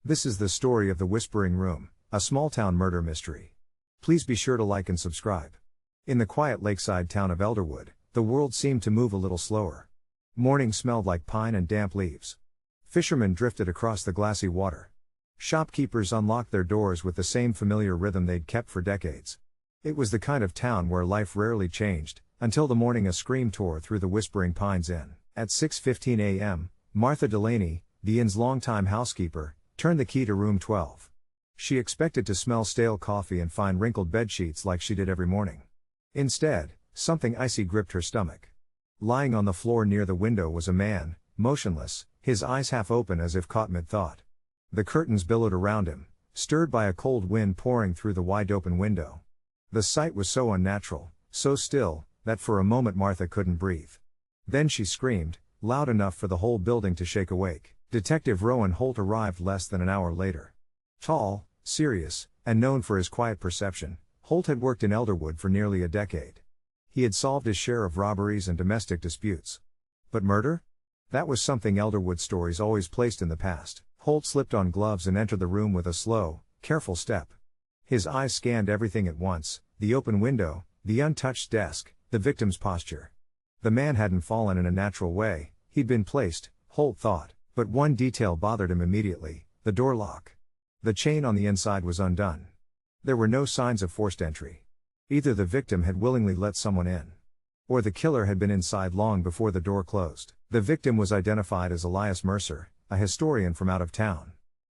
This is the story of The Whispering Room, a small-town murder mystery. Please be sure to like and subscribe. In the quiet lakeside town of Elderwood, the world seemed to move a little slower. Morning smelled like pine and damp leaves. Fishermen drifted across the glassy water. Shopkeepers unlocked their doors with the same familiar rhythm they'd kept for decades. It was the kind of town where life rarely changed, until the morning a scream tore through the Whispering Pines Inn. At 6:15 a.m., Martha Delaney, the inn's longtime housekeeper, turned the key to room 12. She expected to smell stale coffee and find wrinkled bedsheets like she did every morning. Instead, something icy gripped her stomach. Lying on the floor near the window was a man, motionless, his eyes half open as if caught mid-thought. The curtains billowed around him, stirred by a cold wind pouring through the wide-open window. The sight was so unnatural, so still, that for a moment Martha couldn't breathe. Then she screamed, loud enough for the whole building to shake awake. Detective Rowan Holt arrived less than an hour later. Tall, serious, and known for his quiet perception, Holt had worked in Elderwood for nearly a decade. He had solved his share of robberies and domestic disputes. But murder? That was something Elderwood stories always placed in the past. Holt slipped on gloves and entered the room with a slow, careful step. His eyes scanned everything at once: the open window, the untouched desk, the victim's posture. The man hadn't fallen in a natural way, he'd been placed, Holt thought, but one detail bothered him immediately: the door lock. The chain on the inside was undone. There were no signs of forced entry. Either the victim had willingly let someone in, or the killer had been inside long before the door closed. The victim was identified as Elias Mercer, a historian from out of town.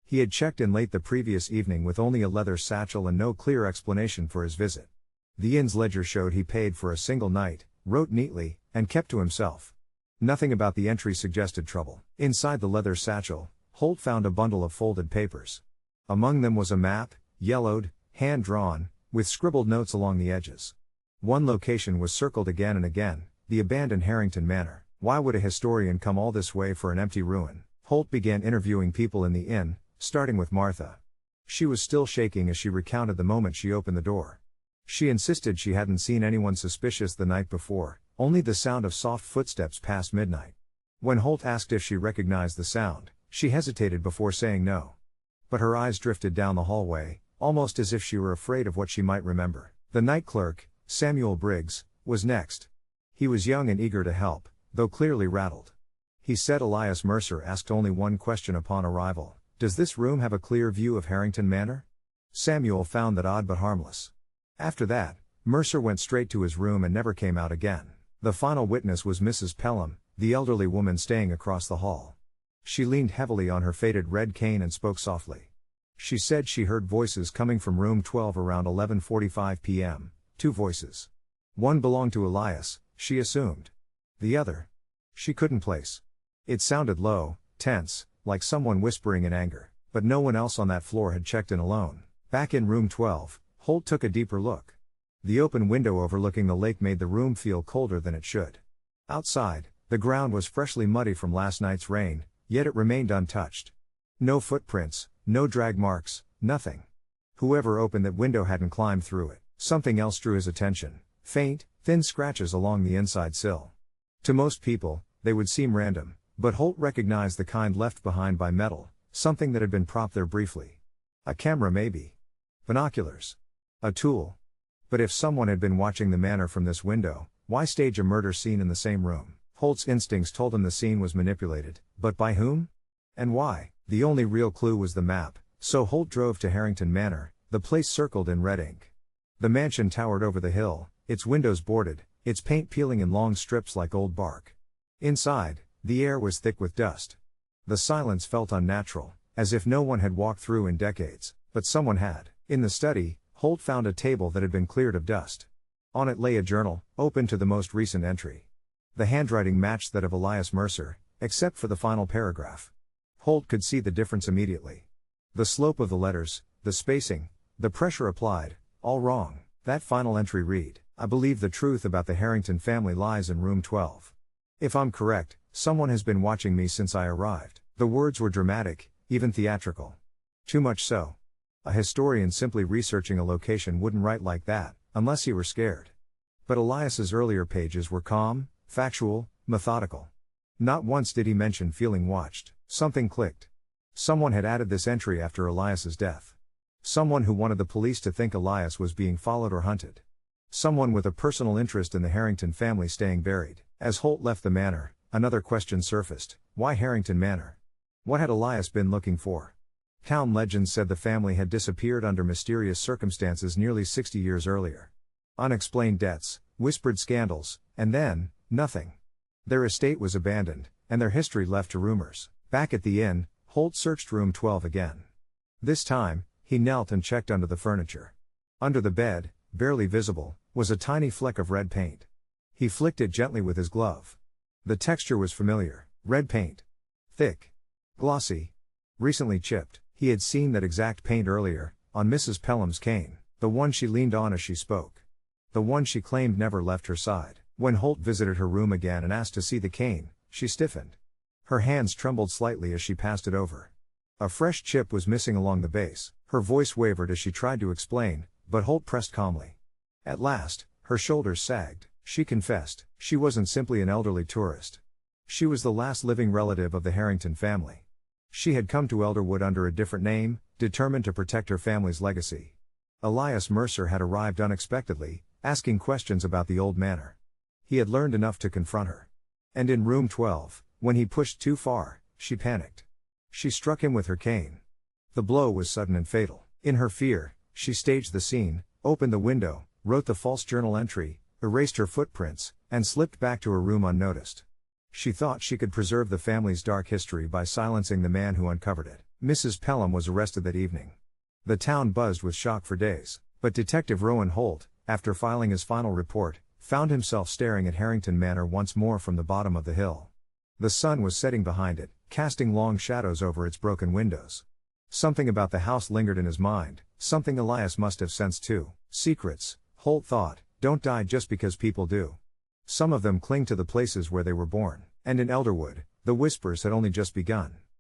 He had checked in late the previous evening with only a leather satchel and no clear explanation for his visit. The inn's ledger showed he paid for a single night, wrote neatly, and kept to himself. Nothing about the entry suggested trouble. Inside the leather satchel, Holt found a bundle of folded papers. Among them was a map, yellowed, hand-drawn, with scribbled notes along the edges. One location was circled again and again: the abandoned Harrington Manor. Why would a historian come all this way for an empty ruin? Holt began interviewing people in the inn, starting with Martha. She was still shaking as she recounted the moment she opened the door. She insisted she hadn't seen anyone suspicious the night before, only the sound of soft footsteps past midnight. When Holt asked if she recognized the sound, she hesitated before saying no. But her eyes drifted down the hallway, almost as if she were afraid of what she might remember. The night clerk, Samuel Briggs, was next. He was young and eager to help, though clearly rattled. He said Elias Mercer asked only one question upon arrival: "Does this room have a clear view of Harrington Manor?" Samuel found that odd but harmless. After that, Mercer went straight to his room and never came out again. The final witness was Mrs. Pelham, the elderly woman staying across the hall. She leaned heavily on her faded red cane and spoke softly. She said she heard voices coming from room 12 around 11:45 p.m., 2 voices. One belonged to Elias, she assumed. The other, she couldn't place. It sounded low, tense, like someone whispering in anger, but no one else on that floor had checked in alone. Back in room 12, Holt took a deeper look. The open window overlooking the lake made the room feel colder than it should. Outside, the ground was freshly muddy from last night's rain, yet it remained untouched. No footprints, no drag marks, nothing. Whoever opened that window hadn't climbed through it. Something else drew his attention: faint, thin scratches along the inside sill. To most people, they would seem random, but Holt recognized the kind left behind by metal, something that had been propped there briefly. A camera maybe. Binoculars. A tool. But if someone had been watching the manor from this window, why stage a murder scene in the same room? Holt's instincts told him the scene was manipulated, but by whom? And why? The only real clue was the map, so Holt drove to Harrington Manor, the place circled in red ink. The mansion towered over the hill, its windows boarded, its paint peeling in long strips like old bark. Inside, the air was thick with dust. The silence felt unnatural, as if no one had walked through in decades, but someone had. In the study, Holt found a table that had been cleared of dust. On it lay a journal, open to the most recent entry. The handwriting matched that of Elias Mercer, except for the final paragraph. Holt could see the difference immediately. The slope of the letters, the spacing, the pressure applied, all wrong. That final entry read: "I believe the truth about the Harrington family lies in room 12. If I'm correct, someone has been watching me since I arrived." The words were dramatic, even theatrical. Too much so. A historian simply researching a location wouldn't write like that, unless he were scared. But Elias's earlier pages were calm, factual, methodical. Not once did he mention feeling watched. Something clicked. Someone had added this entry after Elias's death. Someone who wanted the police to think Elias was being followed or hunted. Someone with a personal interest in the Harrington family staying buried. As Holt left the manor, another question surfaced. Why Harrington Manor? What had Elias been looking for? Town legends said the family had disappeared under mysterious circumstances nearly 60 years earlier. Unexplained debts, whispered scandals, and then, nothing. Their estate was abandoned, and their history left to rumors. Back at the inn, Holt searched room 12 again. This time, he knelt and checked under the furniture. Under the bed, barely visible, was a tiny fleck of red paint. He flicked it gently with his glove. The texture was familiar, red paint. Thick. Glossy. Recently chipped. He had seen that exact paint earlier, on Mrs. Pelham's cane, the one she leaned on as she spoke. The one she claimed never left her side. When Holt visited her room again and asked to see the cane, she stiffened. Her hands trembled slightly as she passed it over. A fresh chip was missing along the base. Her voice wavered as she tried to explain, but Holt pressed calmly. At last, her shoulders sagged. She confessed, she wasn't simply an elderly tourist. She was the last living relative of the Harrington family. She had come to Elderwood under a different name, determined to protect her family's legacy. Elias Mercer had arrived unexpectedly, asking questions about the old manor. He had learned enough to confront her. And in room 12, when he pushed too far, she panicked. She struck him with her cane. The blow was sudden and fatal. In her fear, she staged the scene, opened the window, wrote the false journal entry, erased her footprints, and slipped back to her room unnoticed. She thought she could preserve the family's dark history by silencing the man who uncovered it. Mrs. Pelham was arrested that evening. The town buzzed with shock for days, but Detective Rowan Holt, after filing his final report, found himself staring at Harrington Manor once more from the bottom of the hill. The sun was setting behind it, casting long shadows over its broken windows. Something about the house lingered in his mind, something Elias must have sensed too. Secrets, Holt thought, don't die just because people do. Some of them cling to the places where they were born, and in Elderwood, the whispers had only just begun.